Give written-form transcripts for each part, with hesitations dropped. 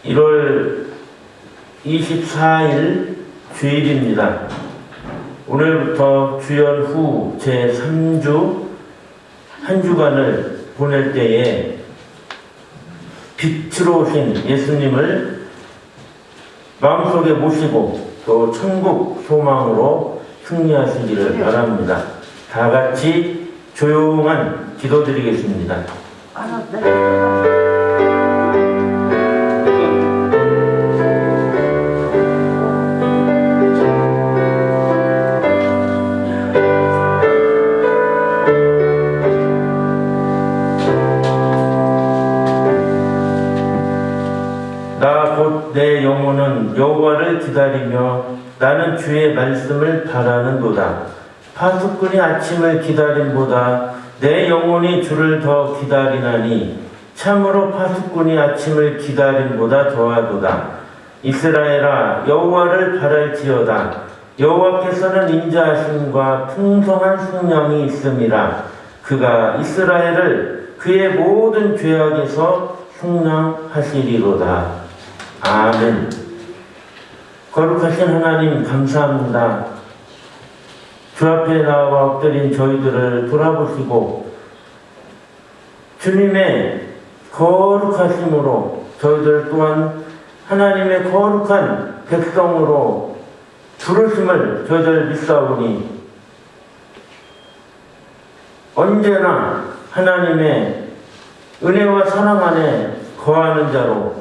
1월 24일 주일입니다. 오늘부터 주연 후 제3주 한 주간을 보낼 때에 빛으로 오신 예수님을 마음속에 모시고 또 천국 소망으로 승리하시기를 바랍니다. 다 같이 조용한 기도 드리겠습니다. 나 곧 내 영혼은 여호와를 기다리며 나는 주의 말씀을 바라는도다. 파수꾼이 아침을 기다림보다 내 영혼이 주를 더 기다리나니 참으로 파수꾼이 아침을 기다림보다 더하도다. 이스라엘아 여호와를 바랄지어다. 여호와께서는 인자하심과 풍성한 속량이 있음이라. 그가 이스라엘을 그의 모든 죄악에서 속량하시리로다. 아멘. 거룩하신 하나님 감사합니다. 주 앞에 나와 엎드린 저희들을 돌아보시고 주님의 거룩하심으로 저희들 또한 하나님의 거룩한 백성으로 부르심을 저희들 믿사오니 언제나 하나님의 은혜와 사랑 안에 거하는 자로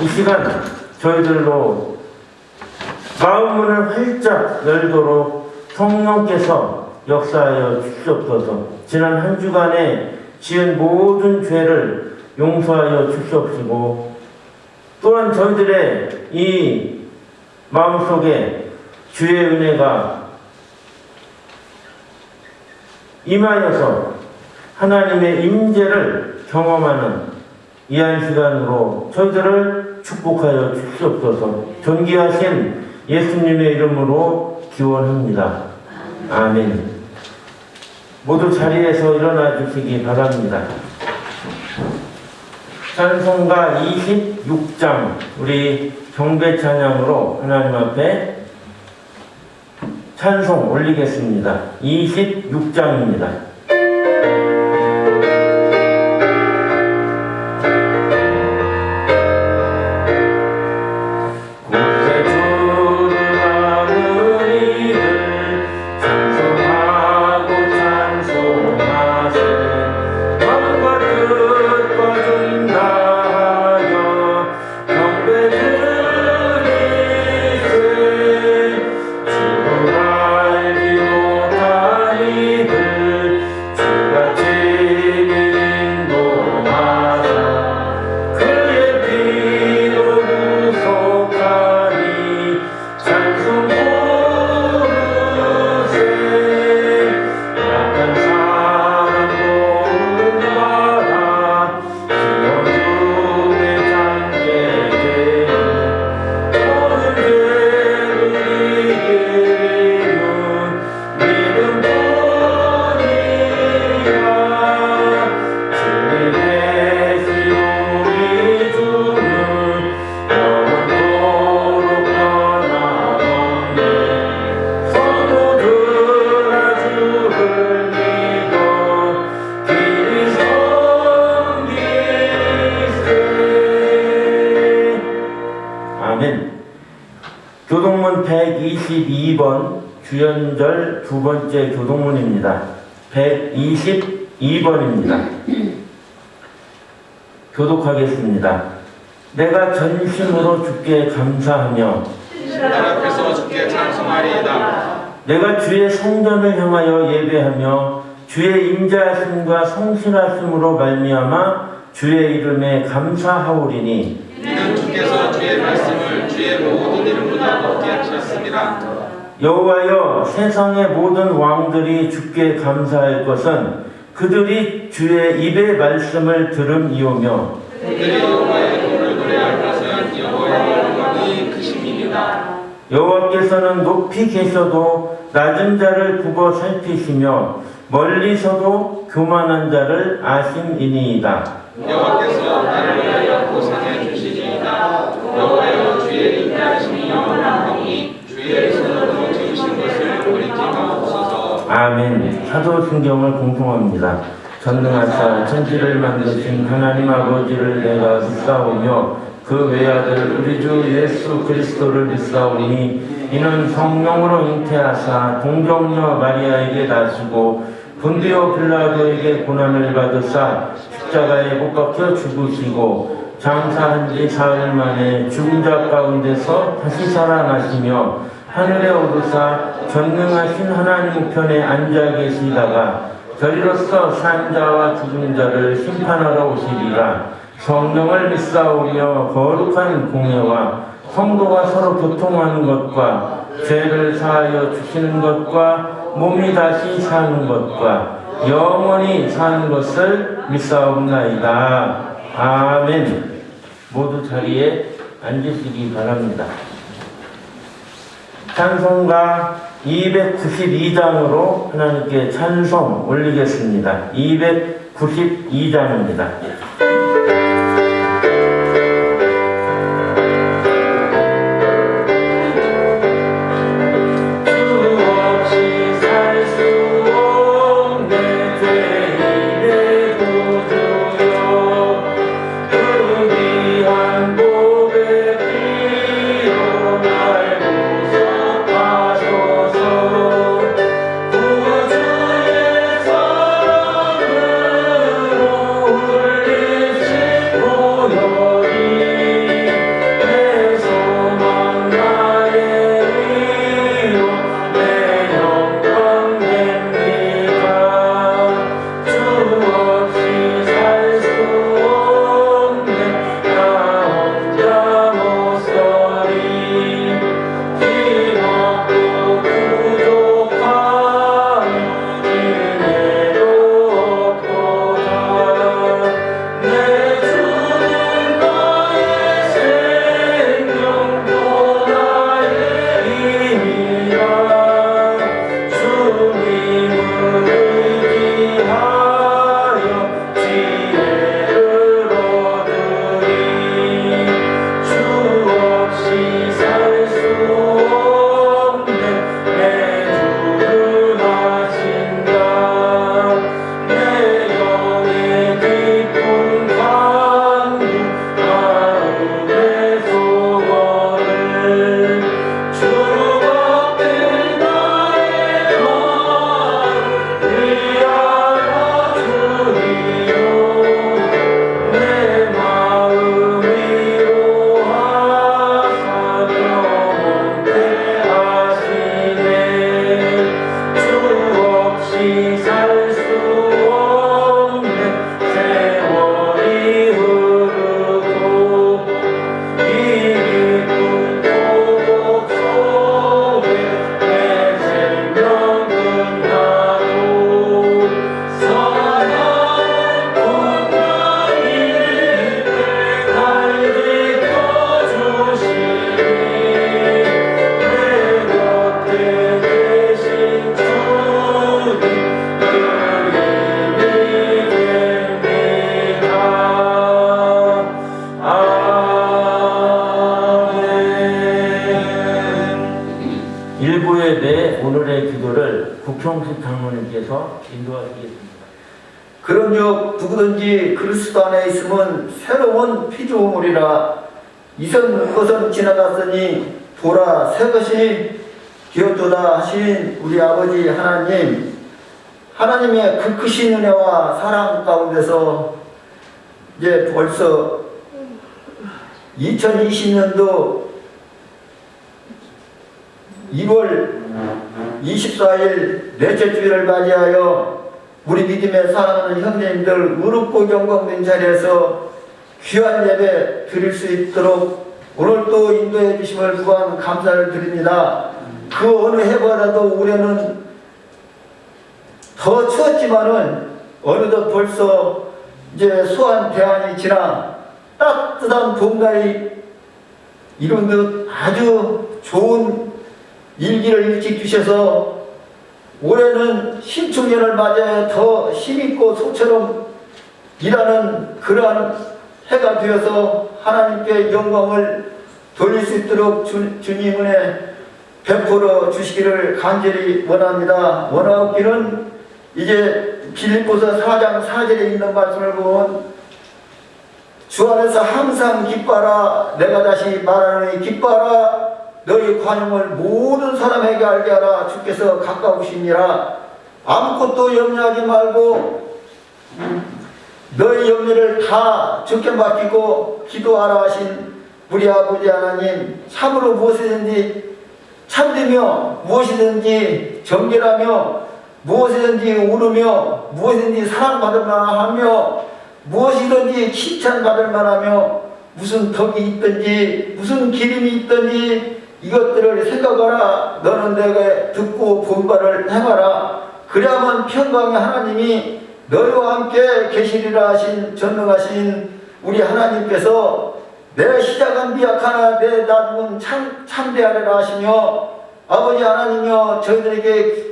이 시간 저희들로 마음문을 활짝 열도록 성령께서 역사하여 주시옵소서. 지난 한 주간에 지은 모든 죄를 용서하여 주시옵시고 또한 저희들의 이 마음속에 주의 은혜가 임하여서 하나님의 임재를 경험하는 이 한 시간으로 저희들을 축복하여 주시옵소서. 존귀하신 예수님의 이름으로 기원합니다. 아멘. 모두 자리에서 일어나 주시기 바랍니다. 찬송가 26장 우리 경배 찬양으로 하나님 앞에 찬송 올리겠습니다. 26장입니다. 교동문 122번 주연절 두 번째 교동문입니다. 122번입니다. 교독하겠습니다. 내가 전심으로 주께 감사하며 주 앞에서 주께 찬송하리이다. 내가 주의 성전을 향하여 예배하며 주의 인자하심과 성실하심으로 말미암아 주의 이름에 감사하오리니 이는 주께서 주의 말씀을 주의 모든 이름보다 높게 하셨습니다. 여호와여 세상의 모든 왕들이 주께 감사할 것은 그들이 주의 입의 말씀을 들음이오며 그들이 여호와의 도를 노래할 것은 여호와의 영광이 크심이니이다. 여호와께서는 높이 계셔도 낮은 자를 굽어 살피시며 멀리서도 교만한 자를 아심이니이다. 여호와께서 나를 위하여 보상해 주시리이다. 여호와여 주의 인자하심이 영원하오니 주의 손으로 지으신 것을 버리지 마옵소서. 아멘. 사도신경을 공통합니다. 전능하사 천지를 만드신 하나님 아버지를 내가 믿사오며 그 외아들 우리 주 예수 그리스도를 믿사오니 이는 성령으로 잉태하사 동정녀 마리아에게 나시고 본디오 빌라도에게 고난을 받으사 십자가에 못 박혀 죽으시고 장사한 지 사흘 만에 죽은 자 가운데서 다시 살아나시며 하늘에 오르사 전능하신 하나님 우편에 앉아 계시다가 저리로서 산 자와 죽은 자를 심판하러 오시리라. 성령을 믿사오며 거룩한 공예와 성도가 서로 교통하는 것과 죄를 사하여 주시는 것과 몸이 다시 사는 것과 영원히 사는 것을 믿사옵나이다. 아멘. 모두 자리에 앉으시기 바랍니다. 찬송가 292장으로 하나님께 찬송 올리겠습니다. 292장입니다. 국형식 장로님께서 인도하시겠습니다. 그런즉 누구든지 그리스도 안에 있으면 새로운 피조물이라. 이전 것은 지나갔으니 보라 새 것이 되었도다 하신 우리 아버지 하나님, 하나님의 그 크신 은혜와 사랑 가운데서 이제 벌써 2020년도 2월 24일 넷째 주일을 맞이하여 우리 믿음의 사랑하는 형제님들 의롭고 영광된 자리에서 귀한 예배 드릴 수 있도록 오늘 또 인도해 주심을 무한 감사를 드립니다. 그 어느 해보다도 올해는 더 추웠지만은 어느덧 벌써 이제 소환 대안이 지나 따뜻한 봄날이 이룬 듯 아주 좋은 일기를 일찍 주셔서 올해는 신축년을 맞이하여 더 힘있고 소처럼 일하는 그러한 해가 되어서 하나님께 영광을 돌릴 수 있도록 주님 은혜 베풀어 주시기를 간절히 원합니다. 원하옵기는 이제 빌립보서 4장 4절에 있는 말씀을 보면 주 안에서 항상 기뻐하라. 내가 다시 말하노니 기뻐하라. 너희 관용을 모든 사람에게 알게 하라. 주께서 가까우시니라. 아무것도 염려하지 말고 너희 염려를 다 주께 맡기고 기도하라 하신 우리 아버지 하나님, 참으로 무엇이든지 참되며 무엇이든지 정결하며 무엇이든지 오르며 무엇이든지 사랑받을 만하며 무엇이든지 칭찬받을 만하며 무슨 덕이 있든지 무슨 기림이 있든지 이것들을 생각하라. 너는 내가 듣고 본 바를 행하라. 그래야만 평강의 하나님이 너희와 함께 계시리라 하신 전능하신 우리 하나님께서 내 시작은 미약하나 내 나중은 참되하리라 하시며 아버지 하나님이여 저희들에게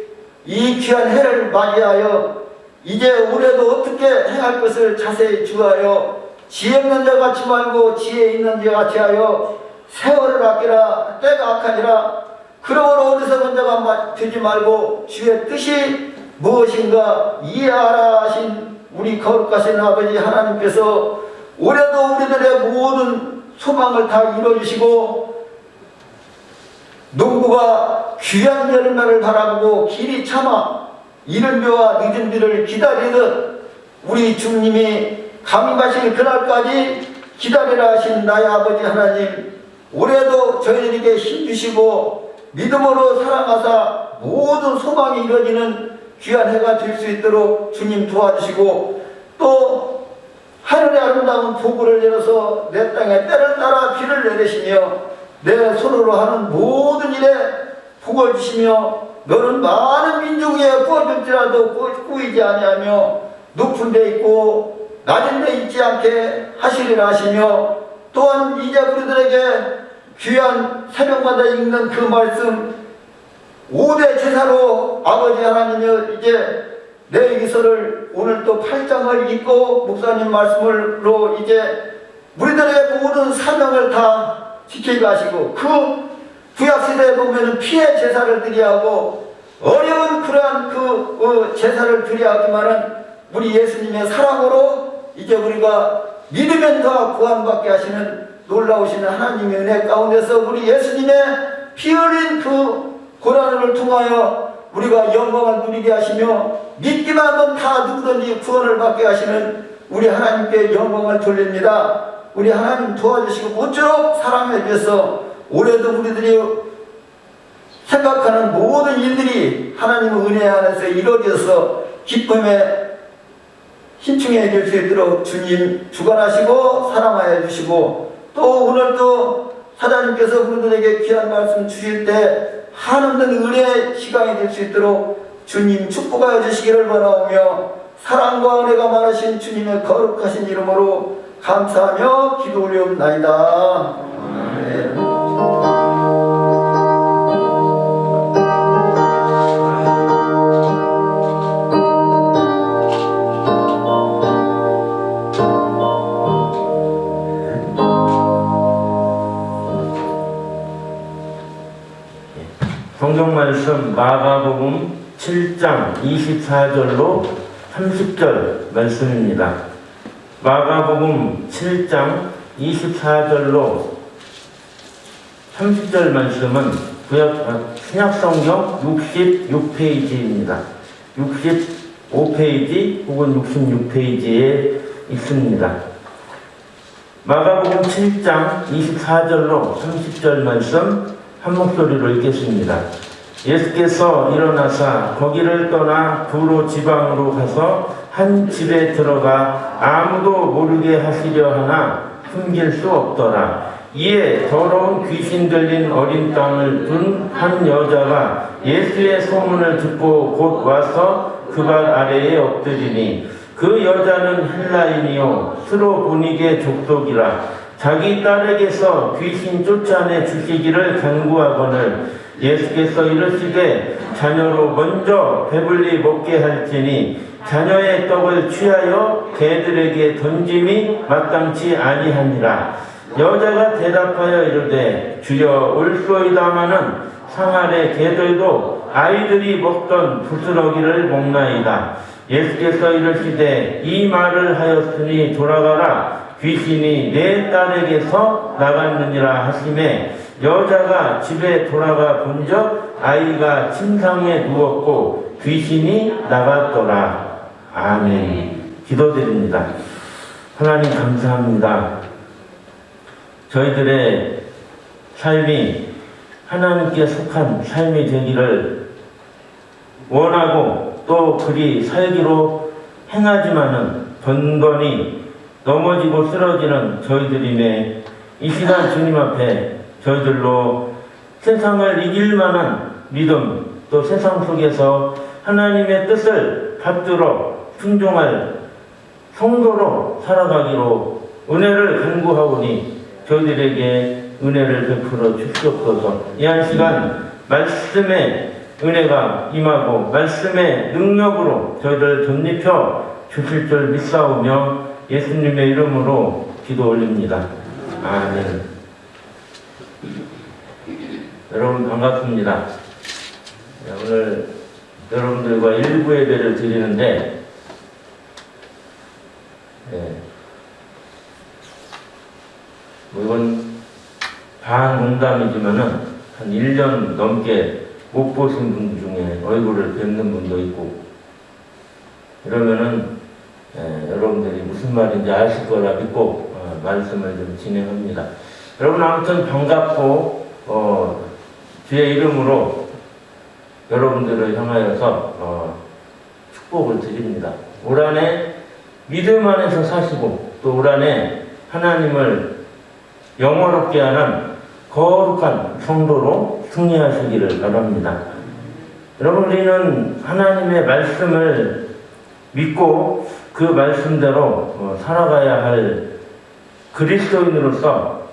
이 귀한 해를 맞이하여 이제 올해도 어떻게 행할 것을 자세히 주하여 지혜 없는 자 같이 말고 지혜 있는 자 같이 하여 세월을 아끼라. 때가 악하니라. 그러므로 어리석은 자가 되지 말고 주의 뜻이 무엇인가 이해하라 하신 우리 거룩하신 아버지 하나님께서 올해도 우리들의 모든 소망을 다 이루어주시고 농부가 귀한 열매를 바라보고 길이 참아 이른 비와 늦은 비를 기다리듯 우리 주님이 감가실 그날까지 기다리라 하신 나의 아버지 하나님, 올해도 저희들에게 힘주시고 믿음으로 사랑하사 모든 소망이 이루어지는 귀한 해가 될 수 있도록 주님 도와주시고 또 하늘의 아름다운 폭우를 내려서 내 땅에 때를 따라 비를 내리시며 내 손으로 하는 모든 일에 복을 주시며 너는 많은 민족 위에 꾸어줄지라도 꾸이지 아니하며 높은 데 있고 낮은 데 있지 않게 하시리라 하시며 또한 이제 우리들에게 귀한 새벽마다 읽는 그 말씀 5대 제사로 아버지 하나님이 이제 내 기서를 오늘 또 8장을 읽고 목사님 말씀으로 이제 우리들의 모든 사명을 다 지키게 하시고 그 구약시대에 보면 피해 제사를 드려야 하고 어려운 그러한 그 제사를 드려야 하지만은 우리 예수님의 사랑으로 이제 우리가 믿으면 더 구원받게 하시는 놀라우신 하나님의 은혜 가운데서 우리 예수님의 피 흘린 그 고난을 통하여 우리가 영광을 누리게 하시며 믿기만 하면 다 누구든지 구원을 받게 하시는 우리 하나님께 영광을 돌립니다. 우리 하나님 도와주시고 모쪼록 사랑해 주셔서 올해도 우리들이 생각하는 모든 일들이 하나님의 은혜 안에서 이루어져서 기쁨에 힘충해 줄 수 있도록 주님 주관하시고 사랑하여 주시고 또 오늘도 사장님께서 우리들에게 귀한 말씀 주실 때 한없는 은혜의 시간이 될 수 있도록 주님 축복하여 주시기를 원하오며 사랑과 은혜가 많으신 주님의 거룩하신 이름으로 감사하며 기도 올리옵나이다. 아멘. 성경 말씀 마가복음 7장 24절로 30절 말씀입니다. 마가복음 7장 24절로 30절 말씀은 신약성경 66페이지입니다. 65페이지 혹은 66페이지에 있습니다. 마가복음 7장 24절로 30절 말씀 한 목소리로 읽겠습니다. 예수께서 일어나사 거기를 떠나 두로 지방으로 가서 한 집에 들어가 아무도 모르게 하시려 하나 숨길 수 없더라. 이에 더러운 귀신 들린 어린 땅을 둔 한 여자가 예수의 소문을 듣고 곧 와서 그 발 아래에 엎드리니 그 여자는 헬라인이요 스로보니게 족속이라. 자기 딸에게서 귀신 쫓아내 주시기를 간구하거늘 예수께서 이르시되 자녀로 먼저 배불리 먹게 할지니 자녀의 떡을 취하여 개들에게 던짐이 마땅치 아니하니라. 여자가 대답하여 이르되 주여 올소이다마는 상하래 개들도 아이들이 먹던 부스러기를 먹나이다. 예수께서 이르시되 이 말을 하였으니 돌아가라. 귀신이 내 딸에게서 나갔느니라 하시매 여자가 집에 돌아가 본즉 아이가 침상에 누웠고 귀신이 나갔더라. 아멘. 기도드립니다. 하나님 감사합니다. 저희들의 삶이 하나님께 속한 삶이 되기를 원하고 또 그리 살기로 행하지만은 번번이 넘어지고 쓰러지는 저희들임에 이 시간 주님 앞에 저희들로 세상을 이길 만한 믿음 또 세상 속에서 하나님의 뜻을 받들어 순종할 성도로 살아가기로 은혜를 간구하오니 저희들에게 은혜를 베풀어 주시옵소서. 이 한 시간 말씀의 은혜가 임하고 말씀의 능력으로 저희를 덧입혀 주실 줄 믿사오며 예수님의 이름으로 기도 올립니다. 아멘. 여러분 반갑습니다. 오늘 여러분들과 일부 예배를 드리는데 이건 반농담이지만은 한 1년 넘게 못 보신 분 중에 얼굴을 뵙는 분도 있고 이러면은 여러분들이 무슨 말인지 아실 거라 믿고 말씀을 좀 진행합니다. 여러분 아무튼 반갑고 주의 이름으로 여러분들을 향하여서 축복을 드립니다. 올 한해 믿음 안에서 사시고 또 올 한해 하나님을 영화롭게 하는 거룩한 성도로 승리하시기를 바랍니다. 여러분 우리는 하나님의 말씀을 믿고 그 말씀대로 살아가야 할 그리스도인으로서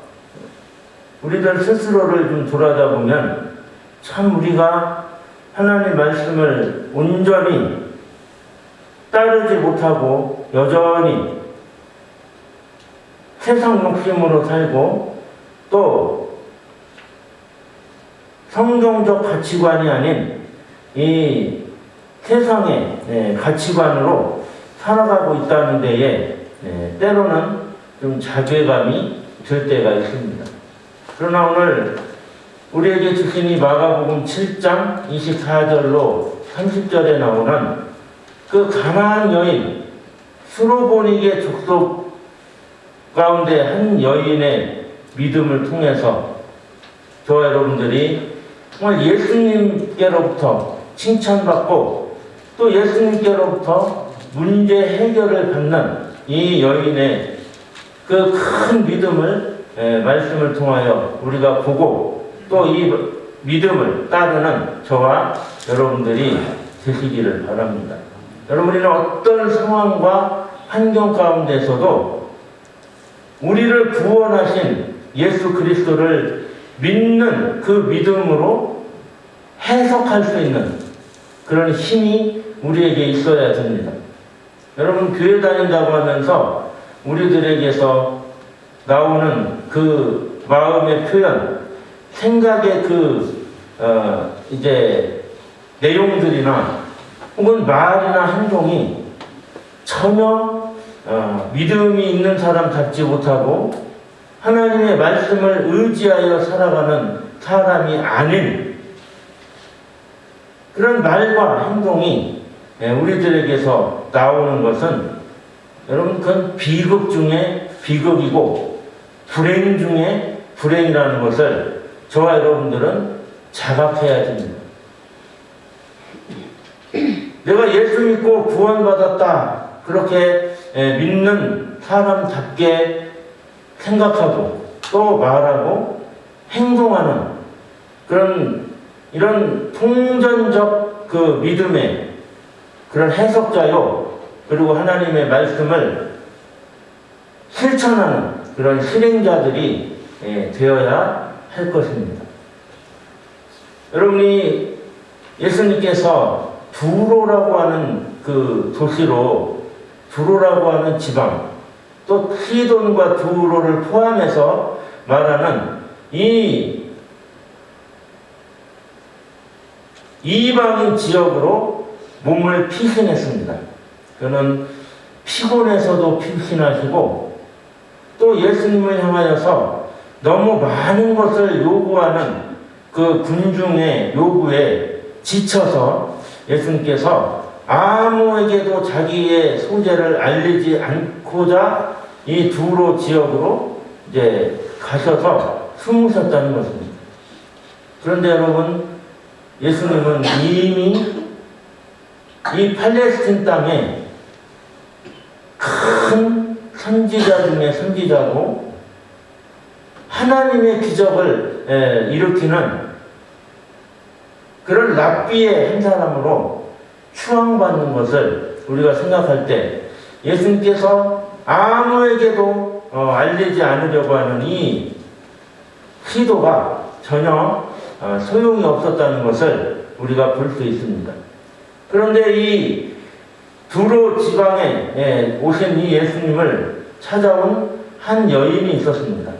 우리들 스스로를 좀 돌아다보면 참 우리가 하나님의 말씀을 온전히 따르지 못하고 여전히 세상 욕심으로 살고 또 성경적 가치관이 아닌 이 세상의 가치관으로 살아가고 있다는 데에 때로는 좀 자괴감이 들 때가 있습니다. 그러나 오늘 우리에게 주신 이 마가복음 7장 24절로 30절에 나오는 그 가나안 여인 수로보닉의 족속 가운데 한 여인의 믿음을 통해서 저와 여러분들이 정말 예수님께로부터 칭찬받고 또 예수님께로부터 문제 해결을 받는 이 여인의 그 큰 믿음을 말씀을 통하여 우리가 보고 또 이 믿음을 따르는 저와 여러분들이 되시기를 바랍니다. 여러분들은 어떤 상황과 환경 가운데서도 우리를 구원하신 예수 그리스도를 믿는 그 믿음으로 해석할 수 있는 그런 힘이 우리에게 있어야 됩니다. 여러분 교회 다닌다고 하면서 우리들에게서 나오는 그 마음의 표현, 생각의 이제 내용들이나 혹은 말이나 행동이 전혀 믿음이 있는 사람 같지 못하고 하나님의 말씀을 의지하여 살아가는 사람이 아닌 그런 말과 행동이 우리들에게서 나오는 것은 여러분 그건 비극 중에 비극이고 불행 중에 불행이라는 것을 저와 여러분들은 자각해야 됩니다. 내가 예수 믿고 구원받았다 그렇게 믿는 사람답게 생각하고 또 말하고 행동하는 그런 이런 통전적 그 믿음의 그런 해석자요 그리고 하나님의 말씀을 실천하는 그런 실행자들이 되어야 할 것입니다. 여러분이 예수님께서 두로라고 하는 그 도시로 두로라고 하는 지방 또 시돈과 두로를 포함해서 말하는 이 이방인 지역으로 몸을 피신했습니다. 그는 피곤해서도 피신하시고 또 예수님을 향하여서 너무 많은 것을 요구하는 그 군중의 요구에 지쳐서 예수님께서 아무에게도 자기의 소재를 알리지 않고자 이 두로 지역으로 이제 가셔서 숨으셨다는 것입니다. 그런데 여러분, 예수님은 이미 이 팔레스틴 땅에 큰 선지자 중에 선지자고 하나님의 기적을 일으키는 그런 랍비의 한 사람으로 추앙받는 것을 우리가 생각할 때 예수님께서 아무에게도 알리지 않으려고 하는 이 시도가 전혀 소용이 없었다는 것을 우리가 볼 수 있습니다. 그런데 이 두로 지방에 오신 이 예수님을 찾아온 한 여인이 있었습니다.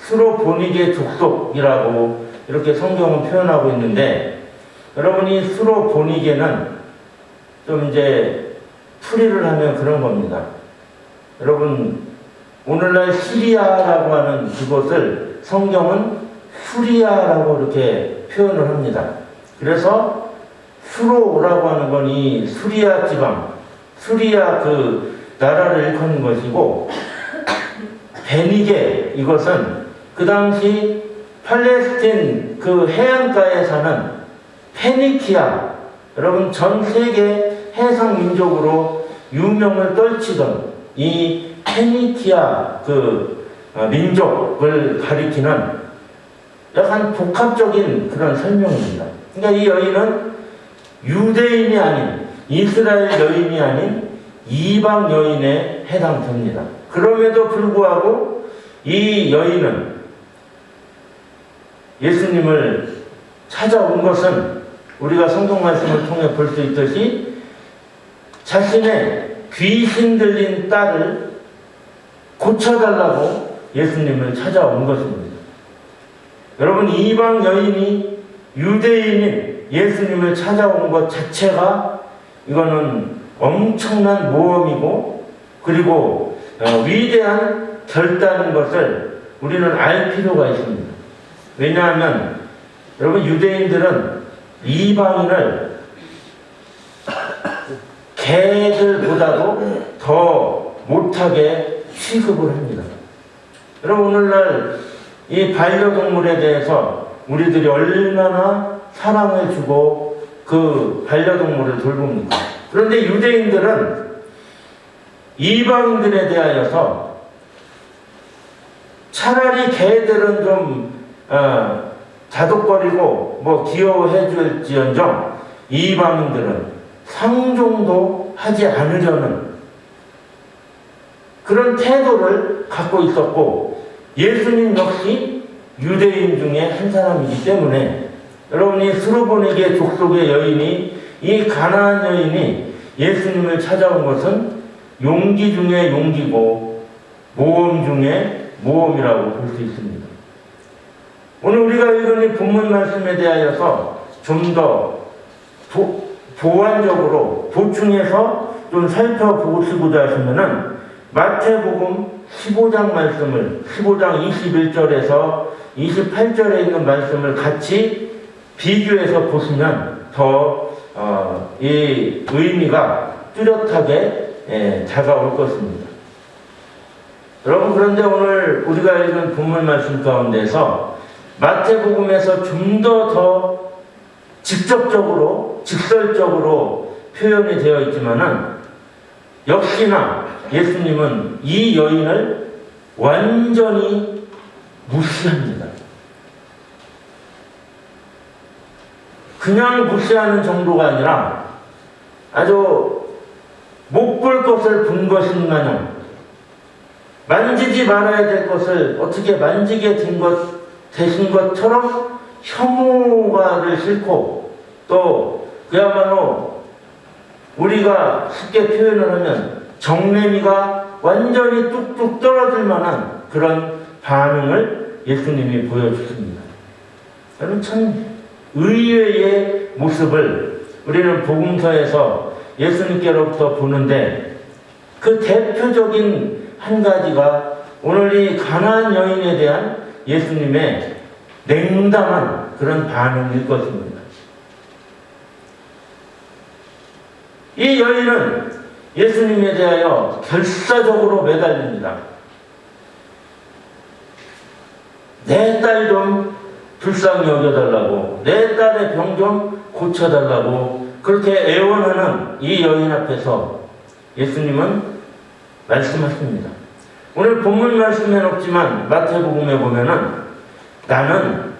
스로보니게 족속이라고 이렇게 성경은 표현하고 있는데, 여러분이 스로보니게는 좀 이제 풀이를 하면 그런 겁니다. 여러분, 오늘날 시리아라고 하는 그곳을 성경은 수리아라고 이렇게 표현을 합니다. 그래서 수로라고 하는 건 이 수리아 지방, 수리아 그 나라를 일컫는 것이고, 베니게 이것은 그 당시 팔레스틴 그 해안가에 사는 페니키아, 여러분 전 세계 해상 민족으로 유명을 떨치던 이 페니키아 그 민족을 가리키는 약간 복합적인 그런 설명입니다. 그러니까 이 여인은 유대인이 아닌, 이스라엘 여인이 아닌 이방 여인에 해당됩니다. 그럼에도 불구하고 이 여인은 예수님을 찾아온 것은 우리가 성경 말씀을 통해 볼 수 있듯이 자신의 귀신 들린 딸을 고쳐달라고 예수님을 찾아온 것입니다. 여러분, 이방 여인이 유대인인 예수님을 찾아온 것 자체가 이거는 엄청난 모험이고, 그리고 위대한 결단인 것을 우리는 알 필요가 있습니다. 왜냐하면 여러분, 유대인들은 이방인을 개들보다도 더 못하게 취급을 합니다. 여러분, 오늘날 이 반려동물에 대해서 우리들이 얼마나 사랑을 주고 그 반려동물을 돌봅니까? 그런데 유대인들은 이방인들에 대하여서 차라리 개들은 좀 다독거리고 뭐 귀여워해 줄지언정 이방인들은 상종도 하지 않으려는 그런 태도를 갖고 있었고, 예수님 역시 유대인 중에 한 사람이기 때문에 여러분이 스로보니게 족속의 여인이, 이 가나안 여인이 예수님을 찾아온 것은 용기 중에 용기고 모험 중에 모험이라고 볼 수 있습니다. 오늘 우리가 읽은 이 본문 말씀에 대하여서 좀 더 보완적으로 보충해서 좀 살펴보시고자 하시면은 마태복음 15장 말씀을, 15장 21절에서 28절에 있는 말씀을 같이 비교해서 보시면 더 이 의미가 뚜렷하게 다가올 것입니다. 여러분, 그런데 오늘 우리가 읽은 본문 말씀 가운데서 마태복음에서 좀 더 직접적으로, 직설적으로 표현이 되어 있지만은 역시나 예수님은 이 여인을 완전히 무시합니다. 그냥 무시하는 정도가 아니라 아주 못 볼 것을 본 것인 마냥 만지지 말아야 될 것을 어떻게 만지게 되신 것처럼 혐오가를 싣고, 또 그야말로 우리가 쉽게 표현을 하면 정내미가 완전히 뚝뚝 떨어질 만한 그런 반응을 예수님이 보여주십니다. 저는 참 의외의 모습을 우리는 복음서에서 예수님께로부터 보는데, 그 대표적인 한 가지가 오늘 이 가나안 여인에 대한 예수님의 냉담한 그런 반응일 것입니다. 이 여인은 예수님에 대하여 결사적으로 매달립니다. 내 딸 좀 불쌍히 여겨달라고, 내 딸의 병 좀 고쳐달라고 그렇게 애원하는 이 여인 앞에서 예수님은 말씀하십니다. 오늘 본문 말씀에는 없지만 마태복음에 보면은 나는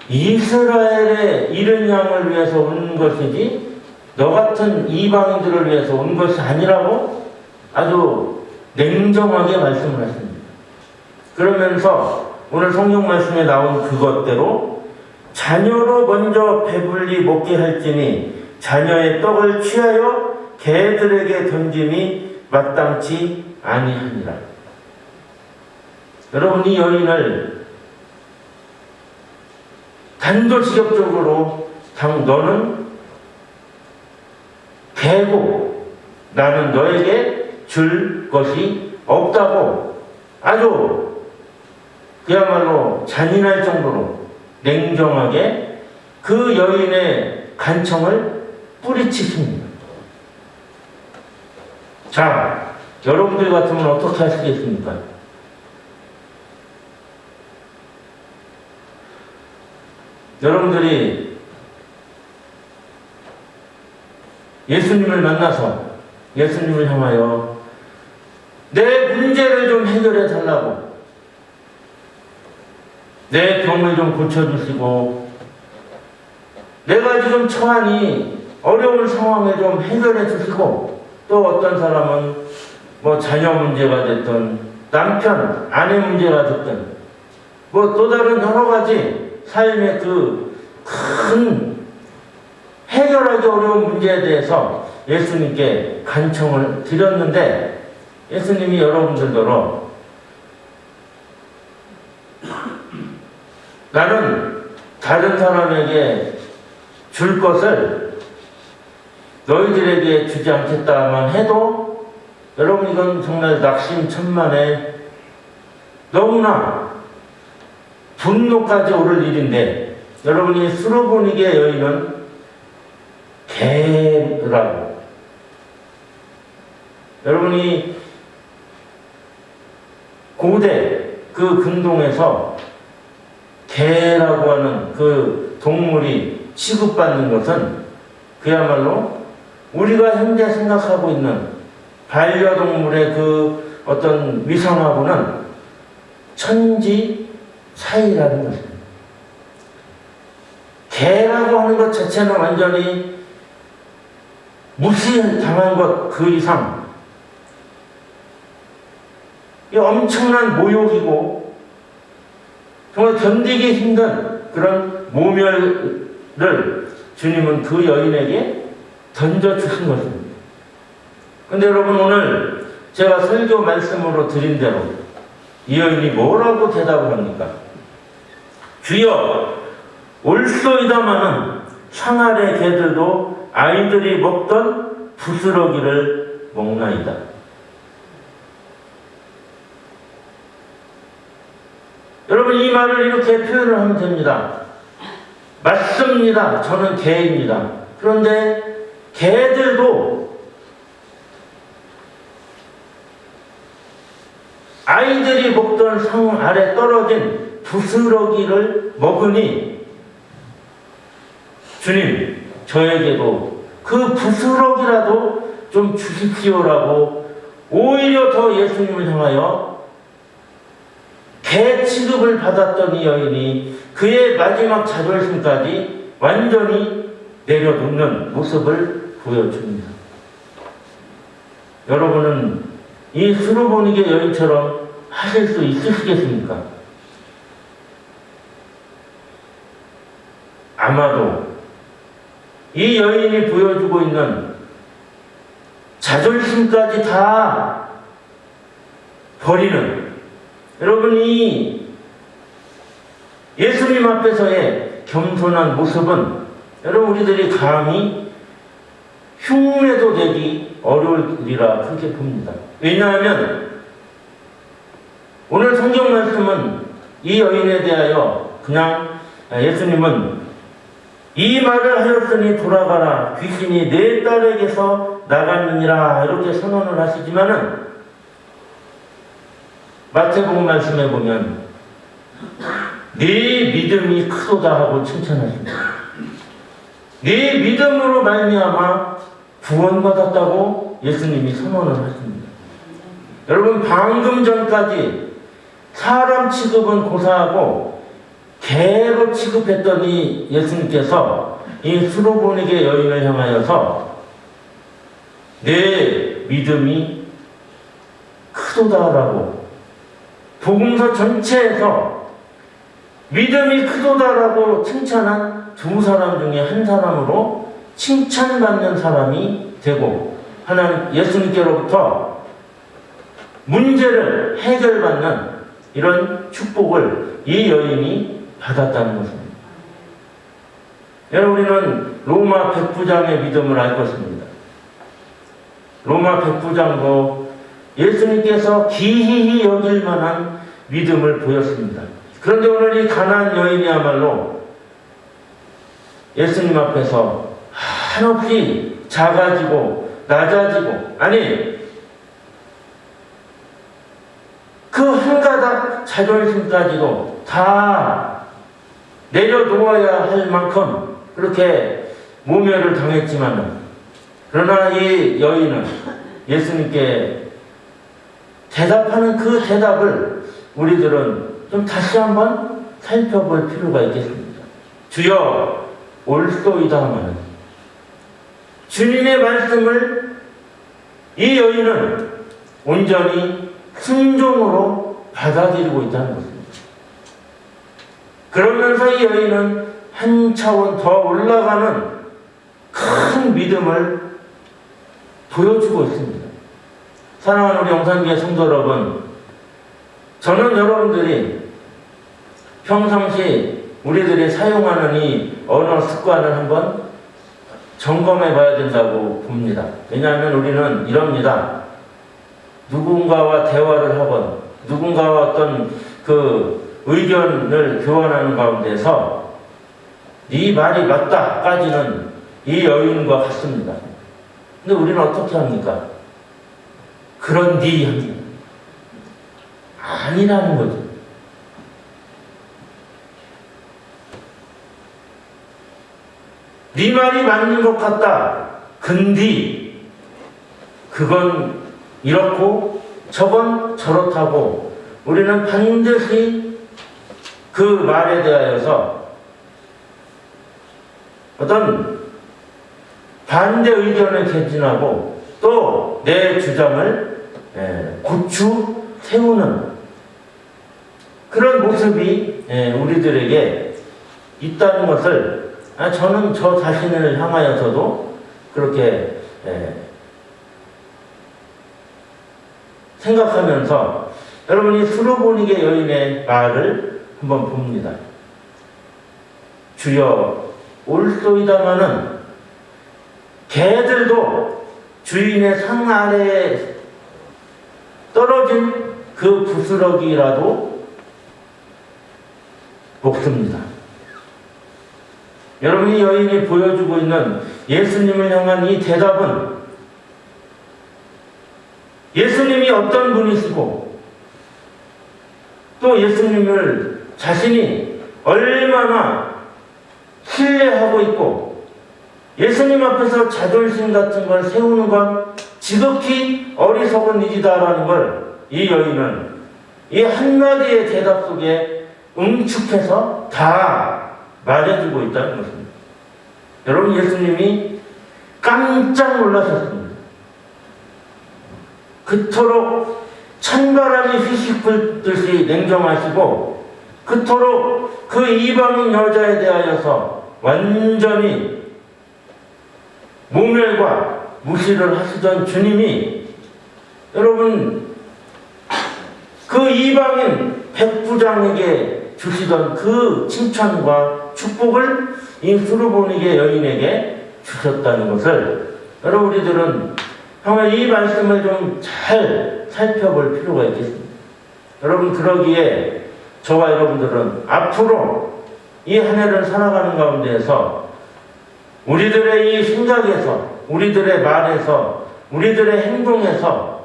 이스라엘의 잃은 양을 위해서 온 것이지 너 같은 이방인들을 위해서 온 것이 아니라고 아주 냉정하게 말씀을 하십니다. 그러면서 오늘 성경 말씀에 나온 그것대로 자녀로 먼저 배불리 먹게 할지니 자녀의 떡을 취하여 개들에게 던짐이 마땅치 아니하니라. 여러분, 이 여인을 단도직입적으로 너는 개고 나는 너에게 줄 것이 없다고 아주 그야말로 잔인할 정도로 냉정하게 그 여인의 간청을 뿌리치십니다. 자, 여러분들 같으면 어떻게 하시겠습니까? 여러분들이 예수님을 만나서 예수님을 향하여 내 문제를 좀 해결해 달라고, 내 병을 좀 고쳐주시고, 내가 지금 처하니 어려운 상황을 좀 해결해 주시고, 또 어떤 사람은 뭐 자녀 문제가 됐든 남편, 아내 문제가 됐든 뭐 또 다른 여러 가지 삶의 그 큰 해결하기 어려운 문제에 대해서 예수님께 간청을 드렸는데, 예수님이 여러분들더러 나는 다른 사람에게 줄 것을 너희들에게 주지 않겠다만 해도, 여러분 이건 정말 낙심천만에 너무나 분노까지 오를 일인데, 여러분이 수르보니게 여인은 개라고, 여러분이 고대 그 근동에서 개라고 하는 그 동물이 취급받는 것은 그야말로 우리가 현재 생각하고 있는 반려동물의 그 어떤 위상하고는 천지 차이라는 것입니다. 개라고 하는 것 자체는 완전히 무시당한 것 그 이상, 이 엄청난 모욕이고 정말 견디기 힘든 그런 모멸을 주님은 그 여인에게 던져주신 것입니다. 근데 여러분, 오늘 제가 설교 말씀으로 드린 대로 이 여인이 뭐라고 대답을 합니까? 주여, 올소이다마는 상 아래 개들도 아이들이 먹던 부스러기를 먹나이다. 여러분, 이 말을 이렇게 표현을 하면 됩니다. 맞습니다. 저는 개입니다. 그런데 개들도 아이들이 먹던 상 아래 떨어진 부스러기를 먹으니 주님, 저에게도 그 부스러기라도 좀 주십시오라고 오히려 더 예수님을 향하여 개 취급을 받았던 이 여인이 그의 마지막 자존심까지 완전히 내려놓는 모습을 보여줍니다. 여러분은 이 수르보니게 여인처럼 하실 수 있으시겠습니까? 아마도 이 여인이 보여주고 있는 자존심까지 다 버리는, 여러분이 예수님 앞에서의 겸손한 모습은 여러분 우리들이 감히 흉내도 내기 어려울리라 그렇게 봅니다. 왜냐하면 오늘 성경 말씀은 이 여인에 대하여 그냥 예수님은 이 말을 하였으니 돌아가라, 귀신이 내 딸에게서 나갔느니라 이렇게 선언을 하시지만은 마태복음 말씀에 보면 네 믿음이 크도다 하고 칭찬하십니다. 네 믿음으로 말미암아 구원받았다고 예수님이 선언을 하십니다. 여러분 방금 전까지 사람 취급은 고사하고 개로 취급했더니 예수님께서 이 수로보니게 여인을 향하여서 내 믿음이 크도다라고 복음서 전체에서 믿음이 크도다라고 칭찬한 두 사람 중에 한 사람으로 칭찬받는 사람이 되고 하나님 예수님께로부터 문제를 해결받는 이런 축복을 이 여인이 받았다는 것입니다. 여러분 우리는 로마 백부장의 믿음을 알 것입니다. 로마 백부장도 예수님께서 기이히 여길 만한 믿음을 보였습니다. 그런데 오늘 이 가나안 여인이야말로 예수님 앞에서 한없이 작아지고 낮아지고 아니 그 한 가닥 자존심까지도 다 내려놓아야 할 만큼 그렇게 모멸을 당했지만 그러나 이 여인은 예수님께 대답하는 그 대답을 우리들은 좀 다시 한번 살펴볼 필요가 있겠습니다. 주여 올소이다 하면 주님의 말씀을 이 여인은 온전히 순종으로 받아들이고 있다는 것입니다. 그러면서 이 여인은 한 차원 더 올라가는 큰 믿음을 보여주고 있습니다. 사랑하는 우리 영산교회 성도 여러분, 저는 여러분들이 평상시 우리들이 사용하는 이 언어 습관을 한번 점검해 봐야 된다고 봅니다. 왜냐하면 우리는 이럽니다. 누군가와 대화를 하건 누군가와 어떤 그 의견을 교환하는 가운데서 네 말이 맞다까지는 이 여인과 같습니다. 근데 우리는 어떻게 합니까? 그런디 합니다. 아니라는 거죠. 네 말이 맞는 것 같다. 근디 그건 이렇고 저건 저렇다고 우리는 반드시 그 말에 대하여서 어떤 반대 의견을 개진하고 또 내 주장을 고추 세우는 그런 모습이 우리들에게 있다는 것을 저는 저 자신을 향하여서도 그렇게 생각하면서 여러분이 수로보니게 여인의 말을 한번 봅니다. 주여 올소이다마는 개들도 주인의 상 아래에 떨어진 그 부스러기라도 먹습니다. 여러분이 여인이 보여주고 있는 예수님을 향한 이 대답은 예수님이 어떤 분이시고 또 예수님을 자신이 얼마나 신뢰하고 있고 예수님 앞에서 자존심 같은 걸 세우는 건 지극히 어리석은 일이다라는 걸 이 여인은 이 한마디의 대답 속에 응축해서 다 말해주고 있다는 것입니다. 여러분 예수님이 깜짝 놀라셨습니다. 그토록 찬바람이 휘식 불듯이 냉정하시고 그토록 그 이방인 여자에 대하여서 완전히 모멸과 무시를 하시던 주님이 여러분 그 이방인 백부장에게 주시던 그 칭찬과 축복을 이 수르보니게 여인에게 주셨다는 것을 여러분 우리들은 정말 이 말씀을 좀 잘 살펴볼 필요가 있겠습니다. 여러분 그러기에 저와 여러분들은 앞으로 이 한 해를 살아가는 가운데에서 우리들의 이 생각에서, 우리들의 말에서, 우리들의 행동에서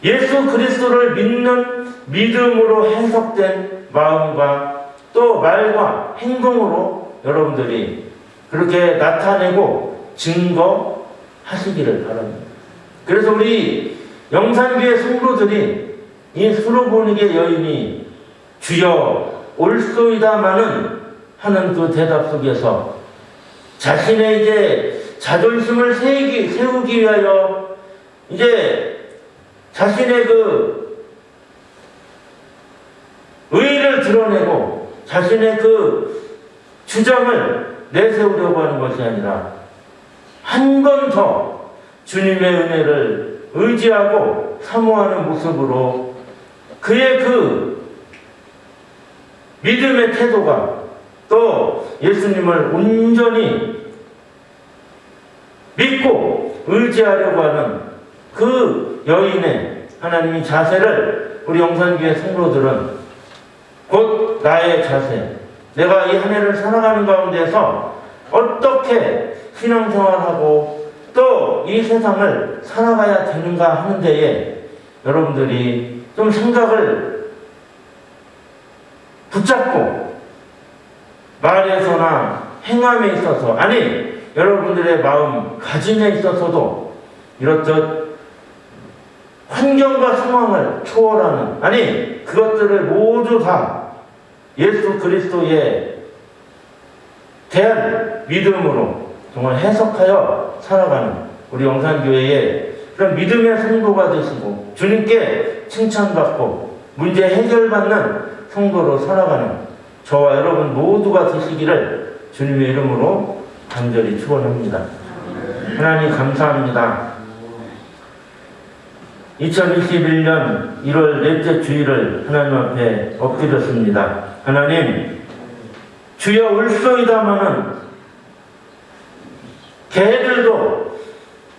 예수 그리스도를 믿는 믿음으로 해석된 마음과 또 말과 행동으로 여러분들이 그렇게 나타내고 증거하시기를 바랍니다. 그래서 우리 영산교회 성도들이 이 수르보니게 여인이 주여 올소이다마는 하는 그 대답 속에서 자신의 이제 자존심을 세우기 위하여 이제 자신의 그 의의를 드러내고 자신의 그 주장을 내세우려고 하는 것이 아니라 한 번 더 주님의 은혜를 의지하고 사모하는 모습으로 그의 그 믿음의 태도가 또 예수님을 온전히 믿고 의지하려고 하는 그 여인의 하나님의 자세를 우리 영산교회 성도들은 곧 나의 자세, 내가 이 한 해를 살아가는 가운데서 어떻게 신앙생활하고 또 이 세상을 살아가야 되는가 하는 데에 여러분들이 좀 생각을 붙잡고 말에서나 행함에 있어서 아니 여러분들의 마음가짐에 있어서도 이렇듯 환경과 상황을 초월하는 아니 그것들을 모두 다 예수 그리스도에 대한 믿음으로 정말 해석하여 살아가는 우리 영산교회의 그런 믿음의 성도가 되시고 주님께 칭찬받고 문제 해결받는 성도로 살아가는 저와 여러분 모두가 되시기를 주님의 이름으로 간절히 축원합니다. 하나님 감사합니다. 2021년 1월 넷째 주일을 하나님 앞에 엎드렸습니다. 하나님 주여 올소이다마는 개들도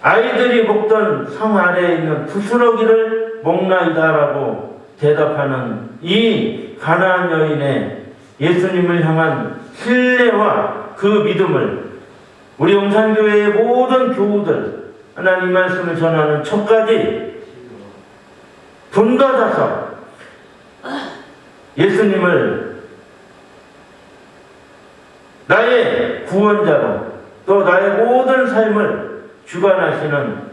아이들이 먹던 성 아래에 있는 부스러기를 먹나이다라고 대답하는 이 가나안 여인의 예수님을 향한 신뢰와 그 믿음을 우리 영산교회의 모든 교우들 하나님 말씀을 전하는 척까지 본받아서 예수님을 나의 구원자로 또 나의 모든 삶을 주관하시는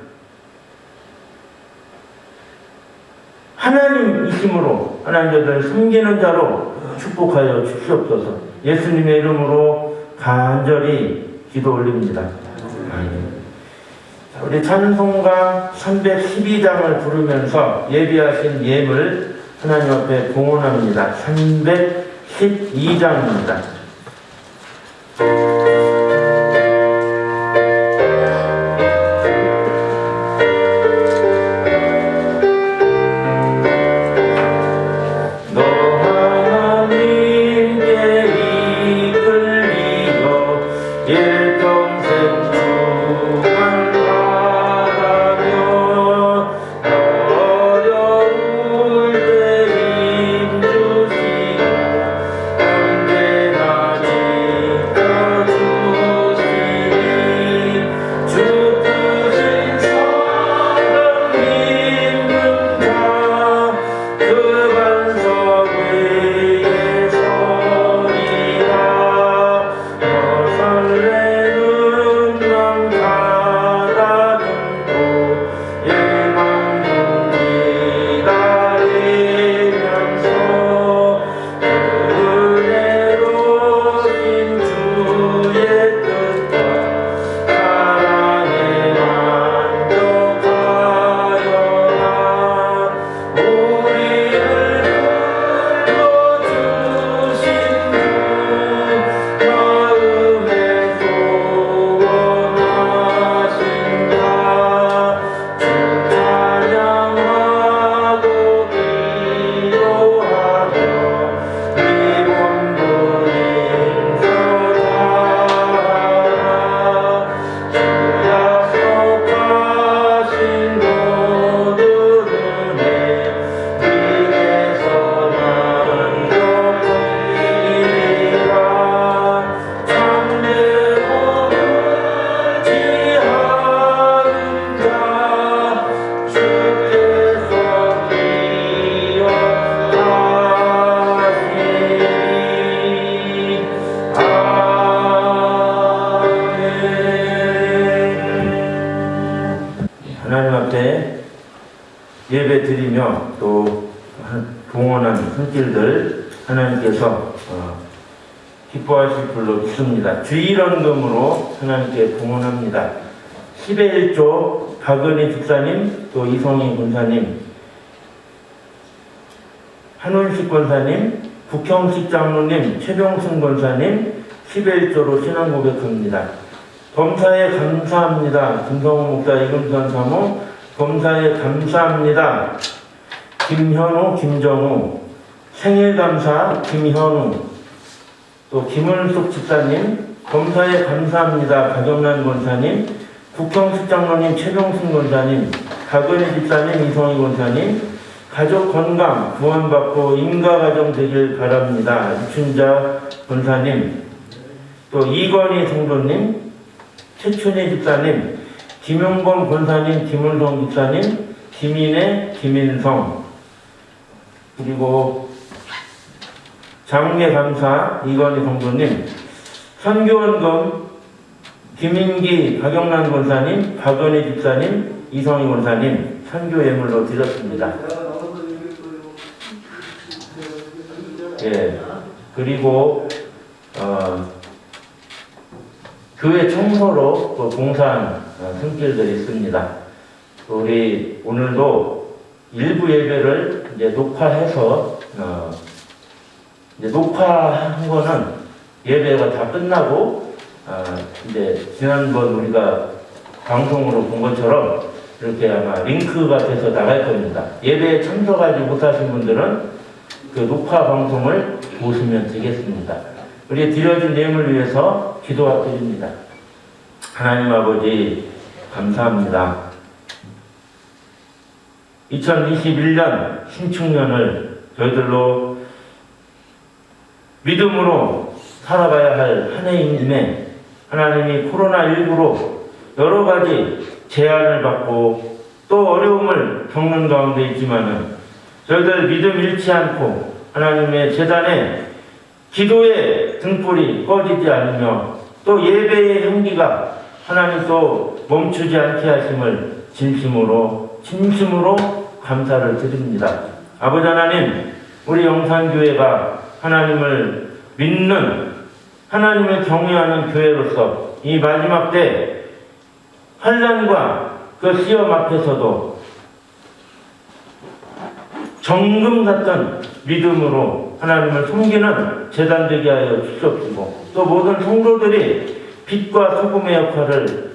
하나님이심으로 하나님을 섬기는 자로 축복하여 주시옵소서. 예수님의 이름으로 간절히 기도 올립니다. 우리 찬송가 312장을 부르면서 예비하신 예물 하나님 앞에 봉헌합니다. 312장입니다. 예배 드리며 또 봉헌한 손길들 하나님께서 기뻐하실 줄로 믿습니다. 주일원금으로 하나님께 봉헌합니다. 10의 1조 박은희 집사님, 또 이성희 권사님, 한훈식 권사님, 국형식 장로님, 최병순 권사님 10의 1조로 신앙 고백합니다. 범사에 감사합니다. 김성호 목사, 이금선 사모 범사에 감사합니다. 김현우, 김정우, 생일감사 김현우, 또 김은숙 집사님 범사에 감사합니다. 박영란 권사님, 국형식 장로님, 최병순 권사님, 박은희 집사님, 이성희 권사님 가족 건강 구원받고 인가가정 되길 바랍니다. 이춘자 권사님, 또 이건희 성도님, 최춘희 집사님, 김용범 권사님, 김은성 집사님, 김인혜, 김인성, 그리고 장례감사 이건희 성도님, 선교원금 김인기, 박영란 권사님, 박은희 집사님, 이성희 권사님 선교 예물로 드렸습니다. 예, 그리고 교회 청소로 또 봉사한 손길들이 있습니다. 우리 오늘도 일부 예배를 이제 녹화해서 이제 녹화한 거는 예배가 다 끝나고 이제 지난번 우리가 방송으로 본 것처럼 이렇게 아마 링크가 돼서 나갈 겁니다. 예배에 참석하지 못하신 분들은 그 녹화 방송을 보시면 되겠습니다. 우리 드려진 예물을 위해서 기도드립니다. 하나님 아버지 감사합니다. 2021년 신축년을 저희들로 믿음으로 살아가야 할 한 해임에 하나님이 코로나19로 여러 가지 제한을 받고 또 어려움을 겪는 가운데 있지만은 저희들 믿음 잃지 않고 하나님의 제단에 기도의 등불이 꺼지지 않으며 또 예배의 향기가 하나님 또 멈추지 않게 하심을 진심으로 감사를 드립니다. 아버지 하나님, 우리 영산교회가 하나님을 믿는 하나님을 경외하는 교회로서 이 마지막 때 환난과 그 시험 앞에서도 정금 같은 믿음으로 하나님을 섬기는 제단 되게 하여 주시옵시고 또 모든 성도들이 빛과 소금의 역할을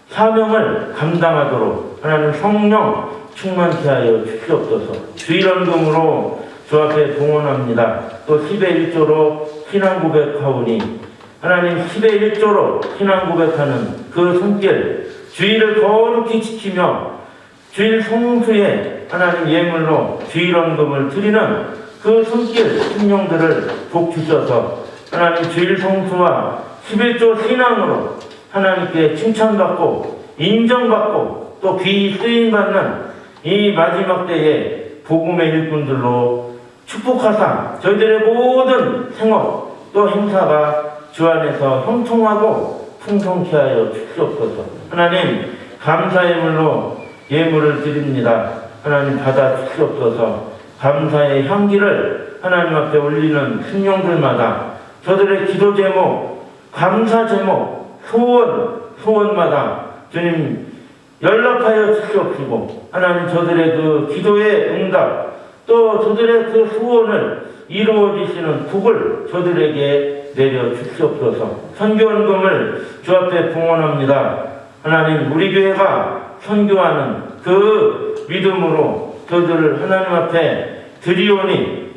사명을 감당하도록 하나님 성령 충만케 하여 주시옵소서. 주일원금으로 주 앞에 봉헌합니다. 또 10의 1조로 신앙 고백하오니 하나님 10의 1조로 신앙 고백하는 그 손길 주일을 거룩히 지키며 주일 성수에 하나님 예물로 주일원금을 드리는 그 손길 심령들을 복 주셔서 하나님 주일 성수와 11조 신앙으로 하나님께 칭찬받고 인정받고 또 귀히 쓰임받는 이 마지막 때에 복음의 일꾼들로 축복하사 저희들의 모든 생업 또 행사가 주 안에서 형통하고 풍성케 하여 주시옵소서. 하나님 감사의 물로 예물을 드립니다. 하나님 받아 주시옵소서. 감사의 향기를 하나님 앞에 올리는 심령들마다 저들의 기도 제목, 감사 제목, 소원마다 주님 연락하여 주시옵시고 하나님 저들의 그 기도의 응답 또 저들의 그 소원을 이루어 주시는 복을 저들에게 내려 주시옵소서. 선교원금을 주 앞에 봉헌합니다. 하나님 우리 교회가 선교하는 그 믿음으로 저들을 하나님 앞에 드리오니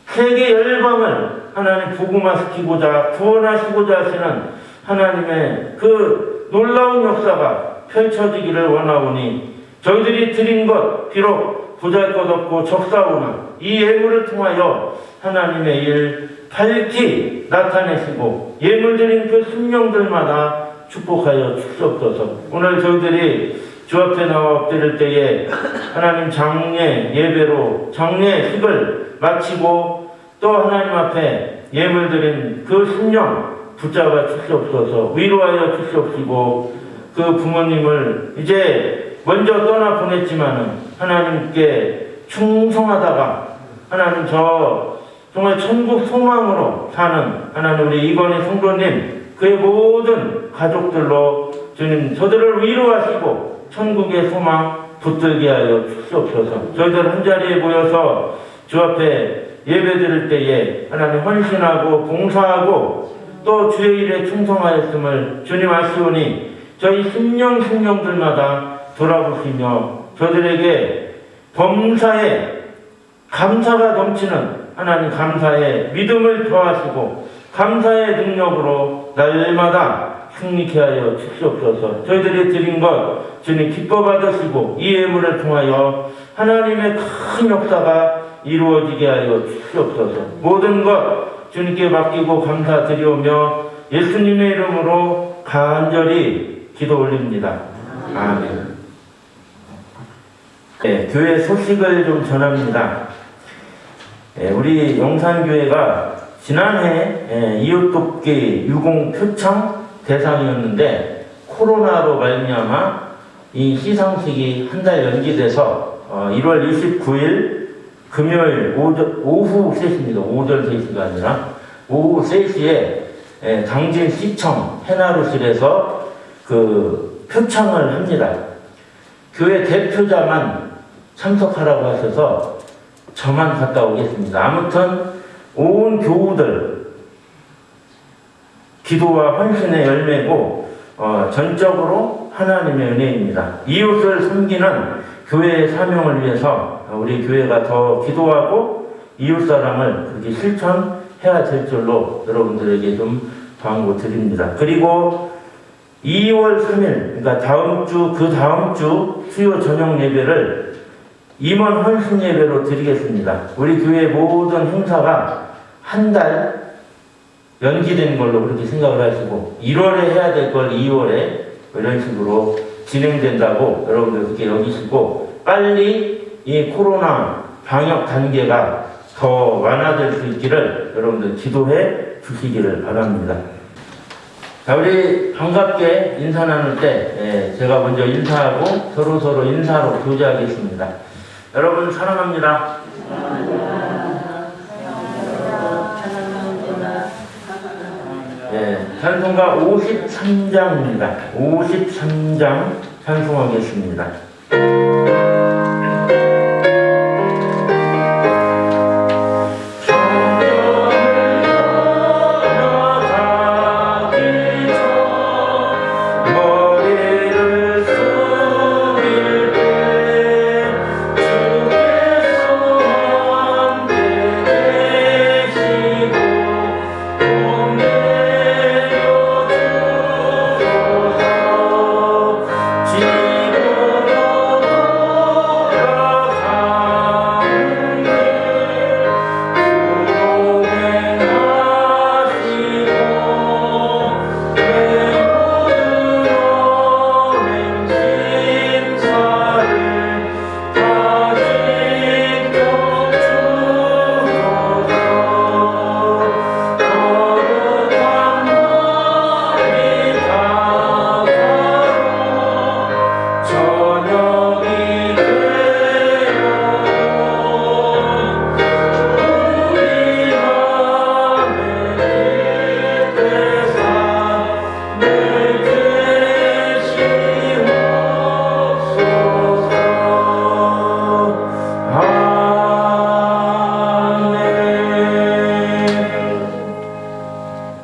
세계 열방을 하나님 복음화시키고자 구원하시고자 하시는 하나님의 그 놀라운 역사가 펼쳐지기를 원하오니 저희들이 드린 것 비록 보잘것없고 적사오나 이 예물을 통하여 하나님의 일 밝히 나타내시고 예물 드린 그 심령들마다 축복하여 주시옵소서. 오늘 저희들이 주 앞에 나와 엎드릴 때에 하나님 장례 예배로 장례식을 마치고 또 하나님 앞에 예물 드린 그 심령 붙잡아 주시옵소서. 위로하여 주시옵시고 그 부모님을 이제 먼저 떠나 보냈지만은 하나님께 충성하다가 하나님 저 정말 천국 소망으로 사는 하나님 우리 이건희 성도님 그의 모든 가족들로 주님 저들을 위로하시고 천국의 소망 붙들게 하여 주시옵소서. 저희들 한자리에 모여서 주 앞에 예배드릴 때에 하나님 헌신하고 봉사하고 또 주의 일에 충성하였음을 주님 아시오니 저희 심령들마다 돌아보시며 저들에게 범사에 감사가 넘치는 하나님 감사의 믿음을 더하시고 감사의 능력으로 날마다 승리케 하여 주시옵소서. 저희들이 드린 것 주님 기뻐 받으시고 이 예물을 통하여 하나님의 큰 역사가 이루어지게 하여 주시옵소서. 모든 것 주님께 맡기고 감사드리오며 예수님의 이름으로 간절히 기도 올립니다. 아멘. 네, 교회 소식을 좀 전합니다. 네, 우리 용산교회가 지난해 이웃돕기 유공 표창 대상이었는데 코로나로 말미암아 이 시상식이 한 달 연기돼서 1월 29일 금요일 오후 3시입니다. 오전 3시가 아니라 오후 3시에 당진시청 해나루실에서 그 표창을 합니다. 교회 대표자만 참석하라고 하셔서 저만 갔다 오겠습니다. 아무튼 온 교우들 기도와 헌신의 열매고 전적으로 하나님의 은혜입니다. 이웃을 섬기는 교회의 사명을 위해서 우리 교회가 더 기도하고 이웃사랑을 그렇게 실천해야 될 줄로 여러분들에게 좀 당부 드립니다. 그리고 2월 3일 그러니까 다음 주 수요 저녁 예배를 임원 헌신 예배로 드리겠습니다. 우리 교회 모든 행사가 한 달 연기된 걸로 그렇게 생각을 하시고 1월에 해야 될 걸 2월에 이런 식으로 진행된다고 여러분들 그렇게 여기시고 빨리 이 코로나 방역 단계가 더 완화될 수 있기를 여러분들 기도해 주시기를 바랍니다. 자, 우리 반갑게 인사 나눌 때 제가 먼저 인사하고 서로 인사로 교제하겠습니다. 여러분 사랑합니다. 찬송가 53장입니다. 53장 찬송하겠습니다.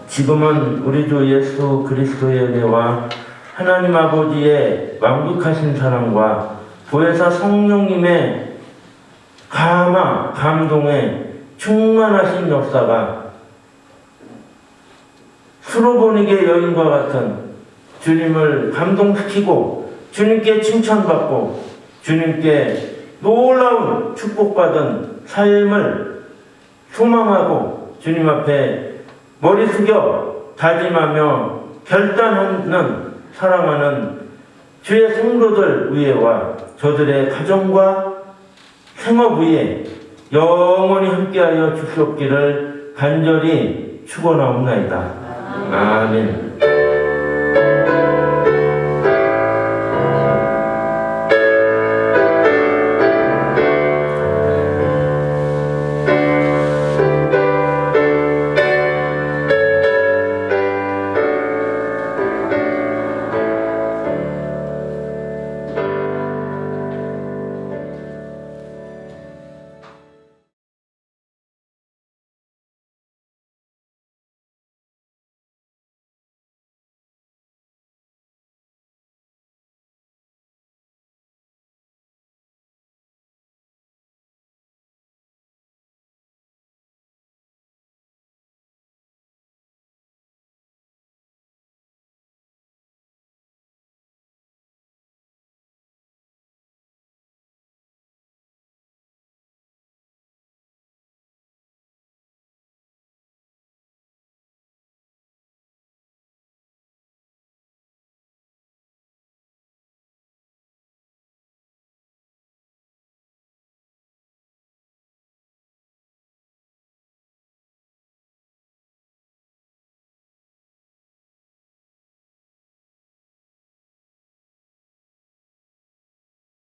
지금은 우리 주 예수 그리스도의 은혜와 하나님 아버지의 완벽하신 사랑과 보혜사 성령님의 감동에 충만하신 역사가 수로보니게 여인과 같은 주님을 감동시키고 주님께 칭찬받고 주님께 놀라운 축복받은 삶을 소망하고 주님 앞에 머리 숙여 다짐하며 결단하는 사랑하는 주의 성도들 위에와 저들의 가정과 생업 위에 영원히 함께하여 주시옵기를 간절히 축원하옵나이다. 아멘.